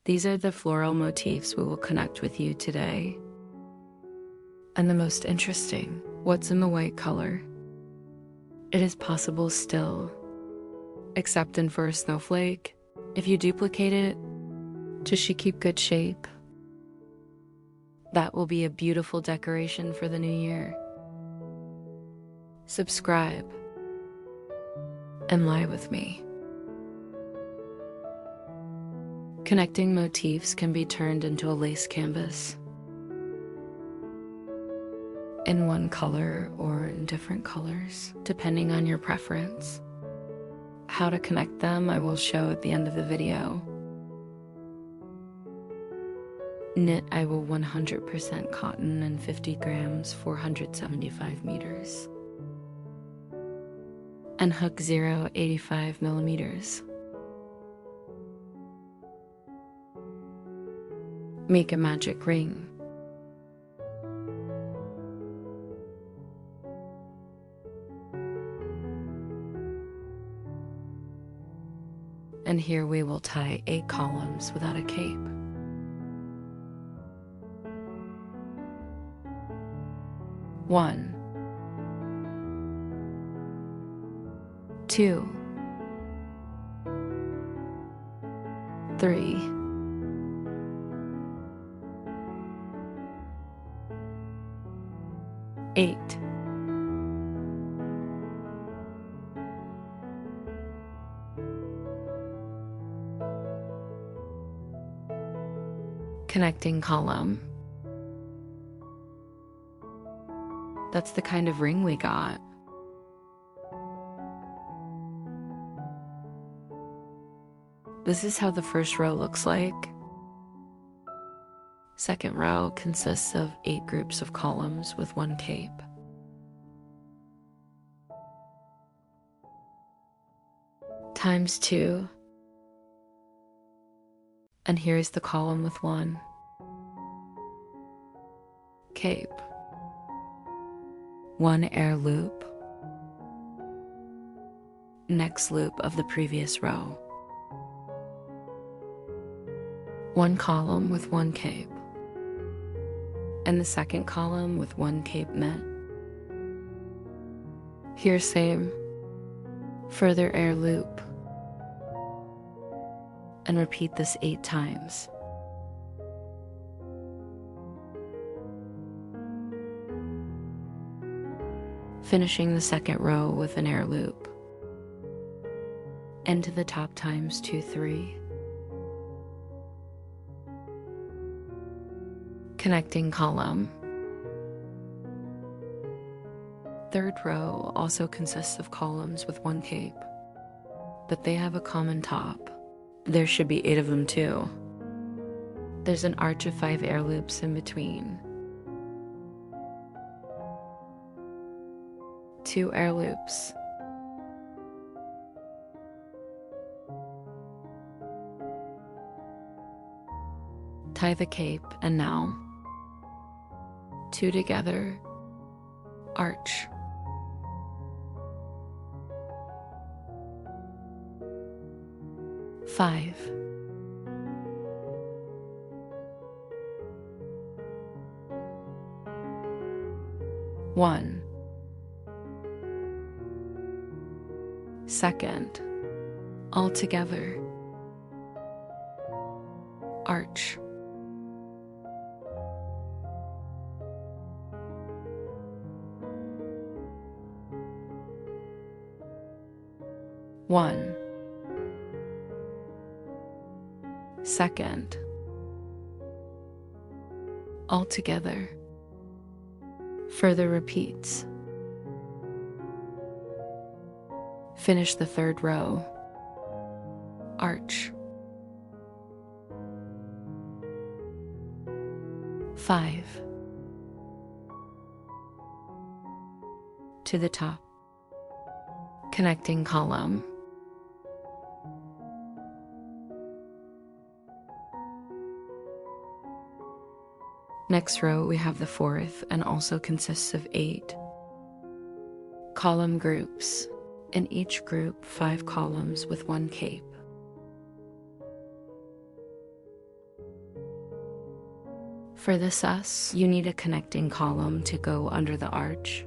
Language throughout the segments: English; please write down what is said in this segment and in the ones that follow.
These are the floral motifs we will connect with you today. And the most interesting, what's in the white color? It is possible still, except in for a snowflake. If you duplicate it, does she keep good shape? That will be a beautiful decoration for the new year. Subscribe and lie with me. Connecting motifs can be turned into a lace canvas in one color or in different colors, depending on your preference. How to connect them I will show at the end of the video. Knit I will 100% cotton and 50 grams, 475 meters. And hook 0, 85 millimeters. Make a magic ring. And here we will tie 8 columns without a cape. One, 2, 3, 8. Connecting column. That's the kind of ring we got. This is how the first row looks like. Second row consists of 8 groups of columns with 1 cape. Times 2. And here's the column with 1 cape. 1 air loop. Next loop of the previous row. 1 column with 1 cape. And the second column with 1 cape knit. Here same. Further air loop. And repeat this 8 times. Finishing the second row with an air loop. Into the top times 2, 3. Connecting column. Third row also consists of columns with 1 cape, but they have a common top. There should be 8 of them too. There's an arch of 5 air loops in between. 2 air loops. Tie the cape, and now 2 together, arch. 5. 1. Second, all together, arch. 1. Second, all together, further repeats. Finish the third row, arch. 5. To the top, connecting column. Next row we have the fourth, and also consists of 8 column groups. In each group, 5 columns with 1 cape. For this S, you need a connecting column to go under the arch.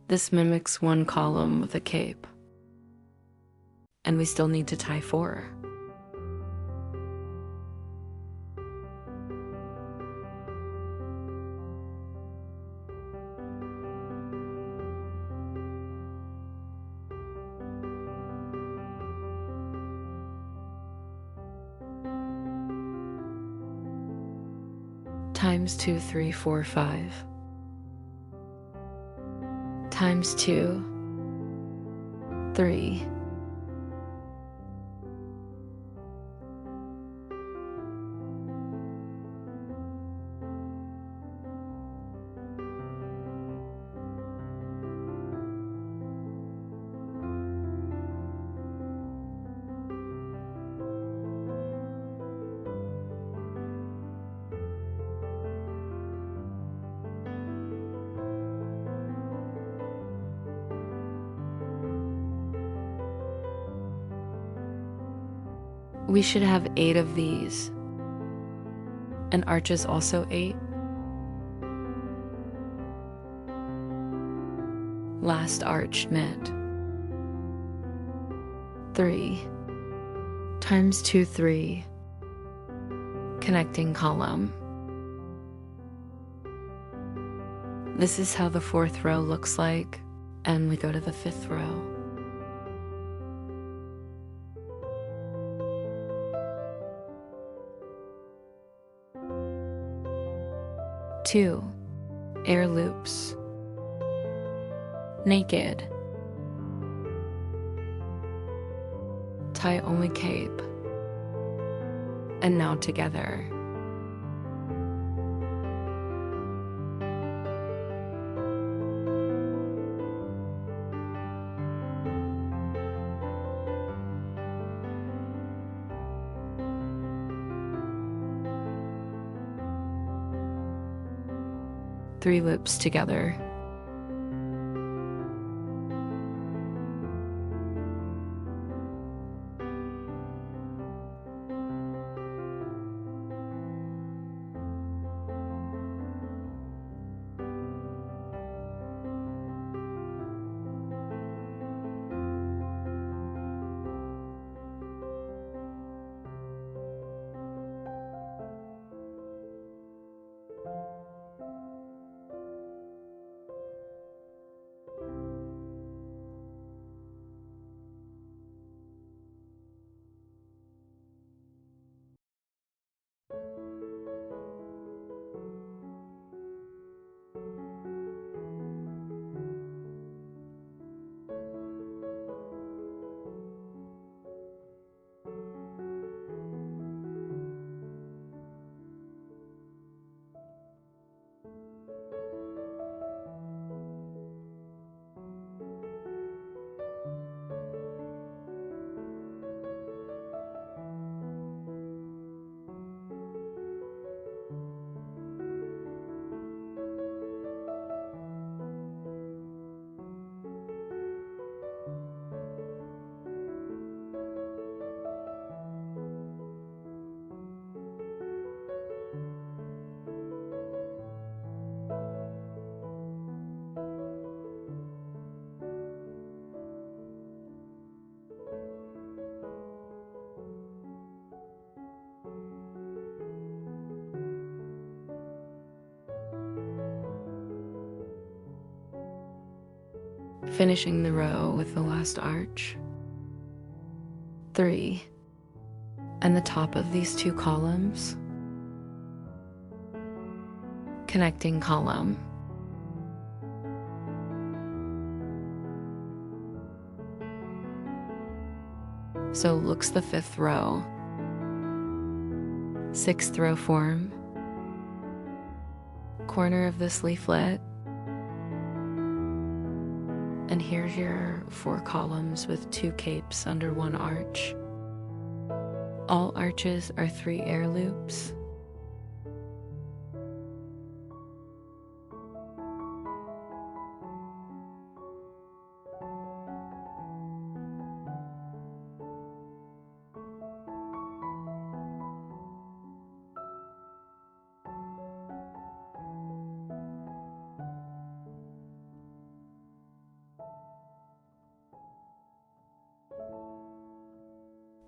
This mimics one column with a cape, and we still need to tie 4. Times 2, 3, 4, 5. Times 2, 3. We should have 8 of these. An arch is also 8. Last arch knit. 3 times 2, 3. Connecting column. This is how the 4th row looks like, and we go to the 5th row. 2 air loops. Naked. Tie only cape. And now together. Three loops together. Finishing the row with the last arch. 3. And the top of these 2 columns. Connecting column. So looks the 5th row. 6th row form. Corner of this leaflet. And here's your 4 columns with 2 capes under 1 arch. All arches are 3 air loops.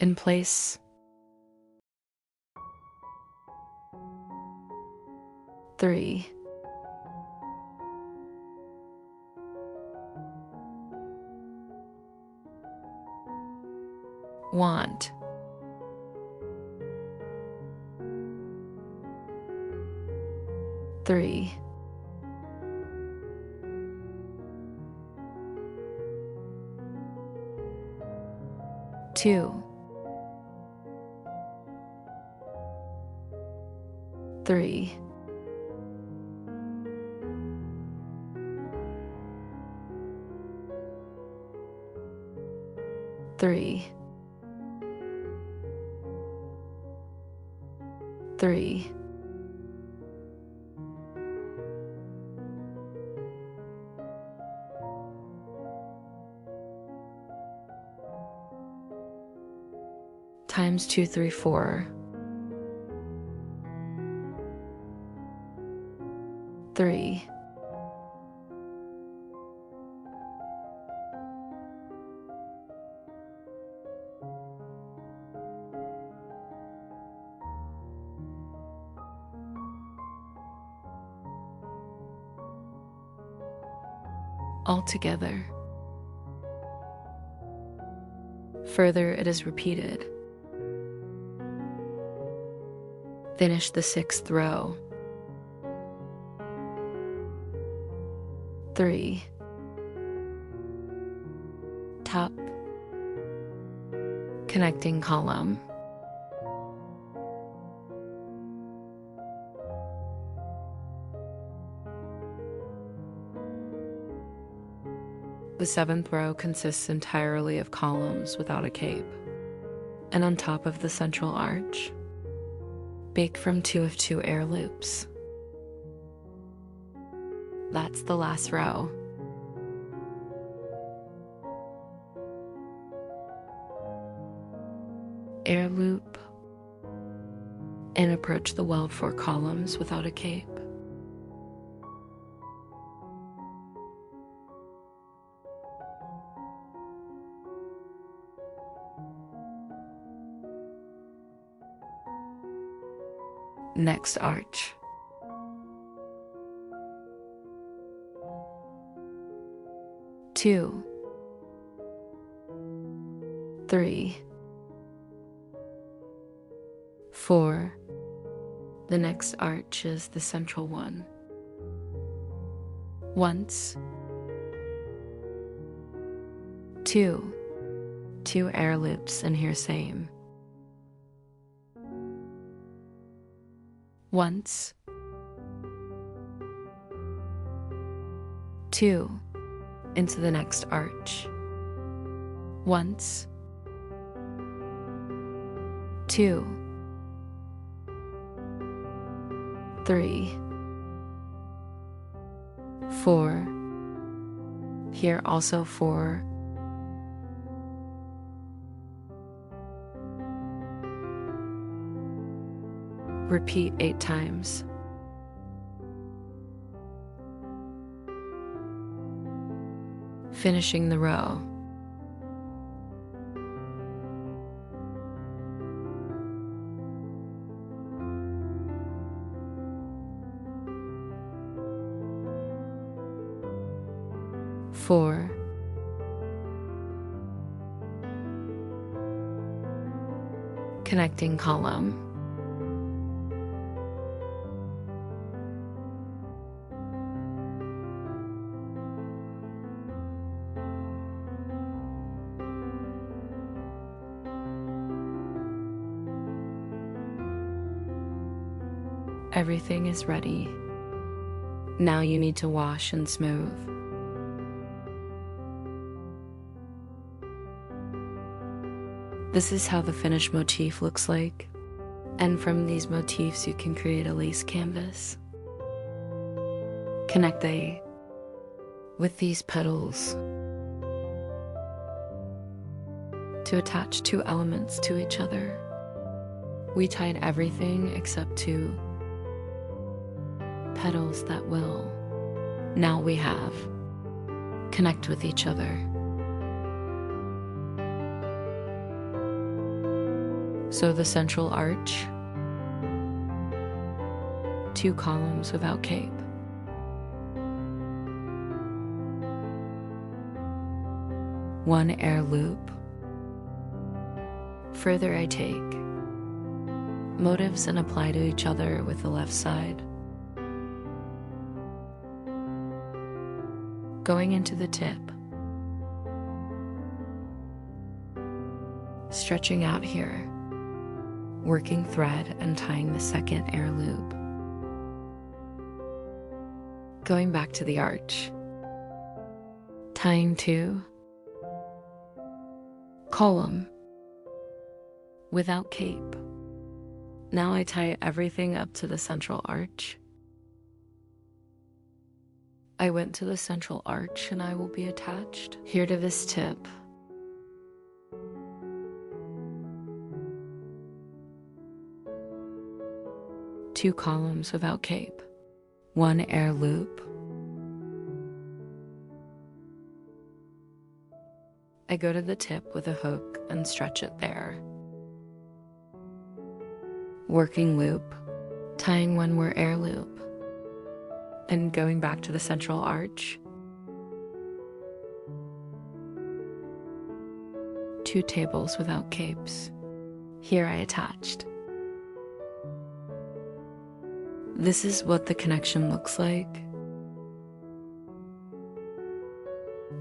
in place. 3, want, 3, 2, 3, 3, 3, times 2, 3, 4, 3, all together. Further, it is repeated. Finish the 6th row. 3, top, connecting column, the 7th row consists entirely of columns without a cape, and on top of the central arch, bake from 2 of 2 air loops. That's the last row. Air loop, and approach the weld 4 columns without a cape. Next arch. 2, 3, 4. The next arch is the central one. Once, 2, 2 air loops, and here same. Once, 2, into the next arch. Once, 2, 3, 4. Here also 4. Repeat 8 times. Finishing the row. Four, connecting column. Everything is ready. Now you need to wash and smooth. This is how the finished motif looks like. And from these motifs you can create a lace canvas. Connect with these petals to attach 2 elements to each other. We tied everything except 2 petals that will. Now we have connect with each other. So the central arch, 2 columns without cape. One air loop. Further I take motifs and apply to each other with the left side. Going into the tip. Stretching out here. Working thread and tying the second air loop. Going back to the arch. Tying 2. Column. Without cape. Now I tie everything up to the central arch. I went to the central arch and I will be attached here to this tip. Two columns without cape. One air loop. I go to the tip with a hook and stretch it there. Working loop, tying one more air loop, and going back to the central arch. 2 tables without capes. Here I attached. This is what the connection looks like.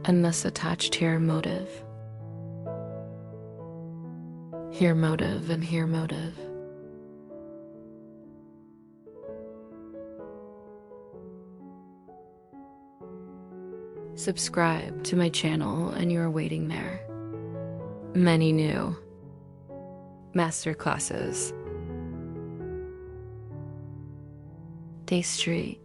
And this attached here motive. Here motive and here motive. Subscribe to my channel and you are waiting there. Many new masterclasses. Day Street.